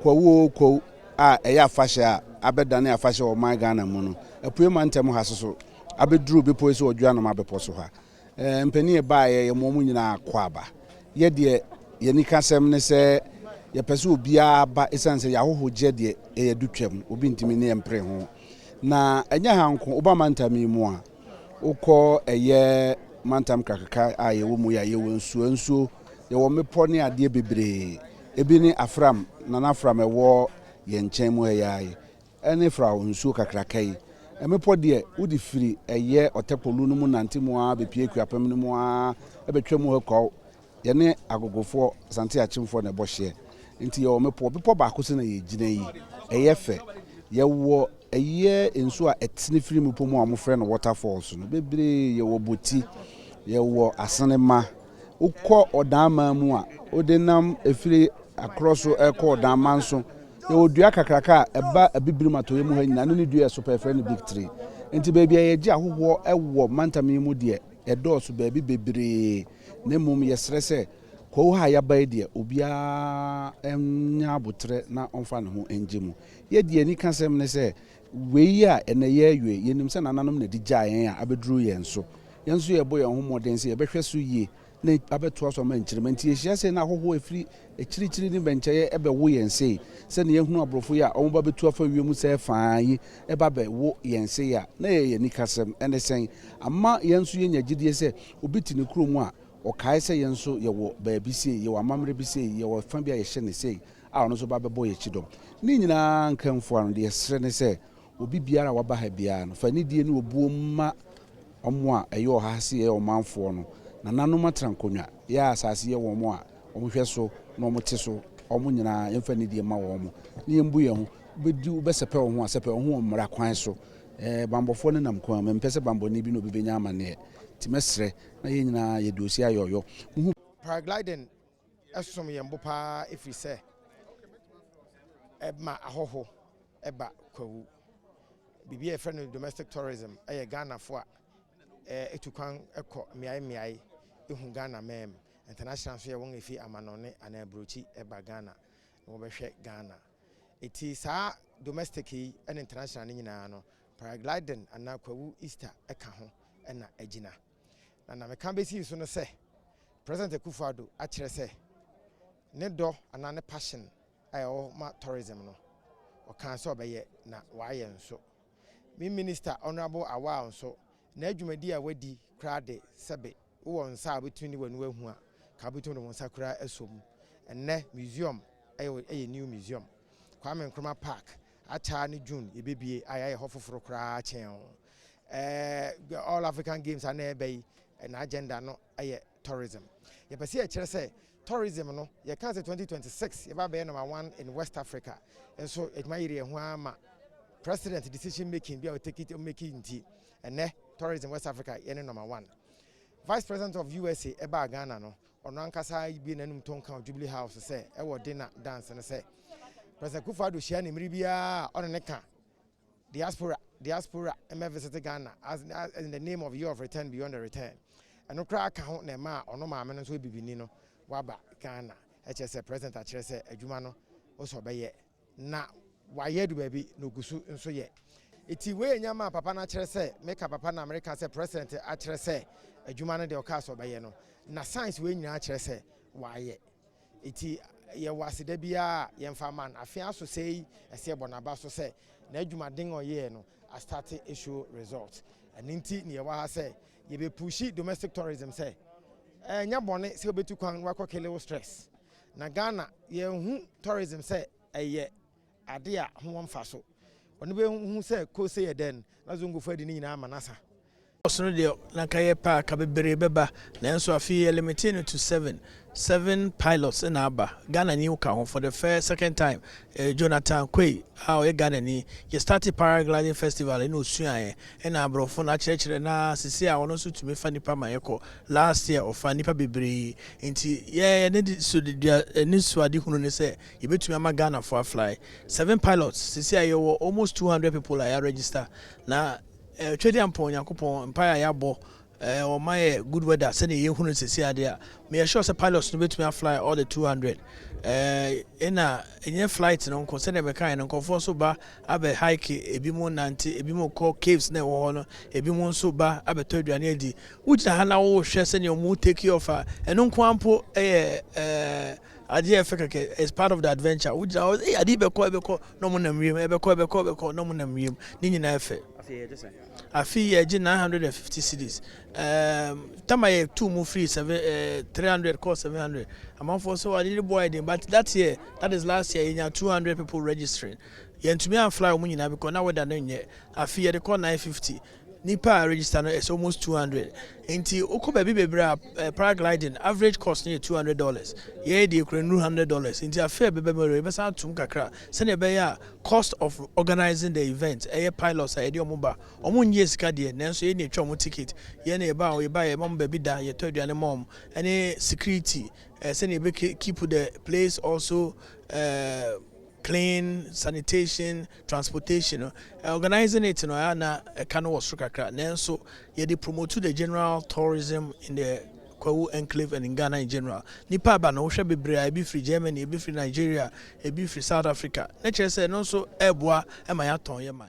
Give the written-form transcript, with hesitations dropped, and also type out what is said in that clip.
Kwahu a ɛyɛ afahye a abɛdane afahye wɔ man Ghana mu no apue man ntɛm ha so abɛduru bepɔ yi so ɔdua no ma bepɔ so ha mpani ba yɛ mo mu nyina akɔ aba yɛ de yɛni kasɛm ne sɛ yɛpɛ sɛ obiara ba esan sɛ yɛahoho gye de ɛyɛ dutwam obi ntimi ne mpre ho na ɛnya hanko oba mantam yi mu a wokɔ ɛyɛ mantam kakaka a yɛwɔ mu ya yɛwɔ nsuo yɛwɔ mepɔ ne adeɛ bebree ebi ne afram na afram ɛwɔ yɛn nkyɛn mu ɛyɛ ɛne fra nsuo kakraka yi mepɔ deɛ wodi firi ɛyɛ ɔtɛpolu no mu nante mu a bepie kuapam no mu a ɛbɛtwa mu hɔ yɛne agogofo sante achimfo na ɛbɔhye nti yɛwɔ mepɔ bepɔ baako se na yɛgyina yi ɛyɛ fɛ yɛwɔ ɛyɛ nsuo a ɛtene firi mu pɔ mu a mofrɛ no waterfalls no bebree yɛwɔ boti yɛwɔ asenema ukɔ ɔdama mu a ode nam efiri akross so ɛkɔ ɔdama nso yɛwɔ dua kakraka ɛba abibirim atoyɛ mu ha nyina no ne dua so pɛfrɛ no big tree nti baabi a yɛgye ahohoɔ ɛwɔ mantam yi mu deɛ ɛdɔɔso baabi bebree ne mum yɛsrɛ sɛ Kwahu ha yɛba deɛ obiara nya abotre na ɔmfa ne ho engye mu yɛde ani kasɛm ne sɛ wei a ɛna yɛawie yɛnim sɛ nananom na di gya yɛn a abɛduru yɛn so yɛbɔ yɛn ho mmɔden sɛ yɛbɛhwɛ so yie na abɛtoa so ma nkyirima nti yɛhyia sɛ na ahoho efiri ekyirikyiri ne bɛnkyɛyɛ ɛbɛwo yɛn sei sɛ ne yɛhunu abrofo yi a ɔmo ba bɛtu afa wiem sɛ faa yi ɛba bɛwo yɛn sei a na yɛ ni kasɛm ɛne sɛn ama yɛn so yɛnya gyidie sɛ obi ti ne kurom a ɔkae sɛ yɛn so yɛwɔ baabi sei yɛwɔ amammerɛ bi sei yɛwɔ fa bi a yɛhyɛ ne sei a ɔno so ba bɛbɔ yɛ kyidɔm ne nyinaa nkamfo ano deɛ yɛsrɛ ne sɛ obi biara a waba ha biara no fa ne die ne obuo ma ɔmo a ɛyɛ ɔha se ɛyɛ ɔmanfoɔ no na nanom atrankonwa yɛ asase yɛ wɔn mo a ɔmo hwɛ so na ɔmo te so ɔmo nyinaa yɛmfa ne die ma wɔn mo ne yɛmbu yɛn ho bɛdi wobɛsɛpɛ wɔn ho asɛpɛ wɔn ho mmara kwan so bambɔfoɔ ne nam kwan mempɛ sɛ bambɔne bi na obi bɛnya amaneɛ timesrɛ na yɛn nyinaa yɛde osi ayɔyɔ paragliding ɛsom yɛn bo paa ɛfiri sɛ ɛma ahoho ɛba Kwahu bibi a yɛfrɛ no domestic tourism ɛyɛ Ghanafoɔ a ɛtukwan ɛkɔ mmeae ɛhu Ghana mɛm international so yɛ wɔn efi amanɔne ana abrochi ɛba Ghana na wɔbɛhwɛ Ghana eti saa domestic yi ɛne international ne nyinaa no paragliding ana Kwahu Easter ɛka ho ɛna agina na meka bɛsi so no sɛ President Akufo-Addo akyerɛ sɛ ne dɔ ana ne passion a ɛwɔ ma tourism no ɔkan sɛ ɔbɛyɛ na wayɛ nso me minister honorable Awa nso na adwumadi a wadi krade sɛbe wo nsa a betumi ne wanu ahu a ka betumi no nsa kra asom enne museum ɛyɛ new museum Kwame Nkrumah Park acha ne June yebebie ayɛ hɔ foforo kra kyɛn all African Games ana ɛbɛyi na agenda no ɛyɛ tourism yɛpɛsɛ yɛkyerɛ sɛ tourism no yɛka sɛ 2026 yɛba bɛyɛ number 1 in West Africa nso edwuma yiri ho ama president decision making bi a take it making nti ene tourism West Africa yene number 1 vice president of USA eba Ghana no ono ankasa bi nanum tonka Jubilee House say e wo dinner dance ne say president Akufo-Addo hia ne mmiri bia ono ne ka diaspora e visit Ghana as in the name of year of return beyond the return eno kra aka ho na ma ono maame no so bibini no waba Ghana e che say president a kire say adwuma no o so be ye na wayɛ du baabi na ogusu nso yɛ eti we nyama papa na kyerɛ sɛ meka papa na America sɛ president akyerɛ sɛ adwuma no de ɔka so bɛyɛ no na science we nyina akyerɛ sɛ wayɛ eti yɛ waseda bia yɛmfa man afia so sɛ ɛsɛ bɔnaba so sɛ na adwuma den ɔyɛ no a start issue result aninti ne yɛ wa ha sɛ yɛ be pushi domestic tourism sɛ nya bɔne sɛ obetu kwan wakɔ kele stress na Ghana yɛ hu tourism sɛ ɛyɛ ade a ho mfa so ono be hu se ko se ye den na zo ngofo adi ni nyina amanasa osoro de na kaye park abebere beba na enso afi limited to 7 pilots in aba Ghana ni uka ho for the first second time Jonathan Kwei how e Ghana ni you started paragliding festival in Osuaye na abrofo na kyerɛkyerɛ na sisi a wono so tumi fa nipa mayeko last year of nipa bebre nti ye ne so de ni so ade hunu ne sɛ ye betumi ama Ghana for fly 7 pilots sisi a you almost 200 people are register na twedi ampon yakopon empire yabo or my good weather send ye hunu sisi ade me sure say pilots no betumi fly all the 200 in a flight no ko send be kan no ko so ba abe hike ebi mo nante ebi mo call caves na wo no ebi mo so ba abe to aduane adi wugina ha na wo hwe send you mo take you off eno nko ampo adi efekeke is part of the adventure wugina adi be ko no mo nam wiem e be ko no mo nam wiem ni nyina efe afi ye 950 cedis tamaye 2 mo free 300 cost 700 amount for so I didn't boy them but that year that is last year you 200 people registering yen to me and fly mo nyina because now we da no nye afi ye the call 950 nipa register no is almost 200 enti okoba bi bebra paragliding average cost near $200 ye dey kure $100 enti afi bebere be san tum kakra se ne be ya cost of organizing the event pilots e dey omoba omunye sika de nanso ye ne twa mo ticket ye na e ba ye mom be bi da ye to aduane mom any security se ne be keep the place also clean, sanitation, transportation, organizing it na can was kakra. Then so ye dey promote to the general tourism in the Kwahu enclave and in Ghana in general. Nipa ba no hwe bebre a be free Germany, be free Nigeria, be free South Africa. Nature say no so eboa e ma ya ton ye man.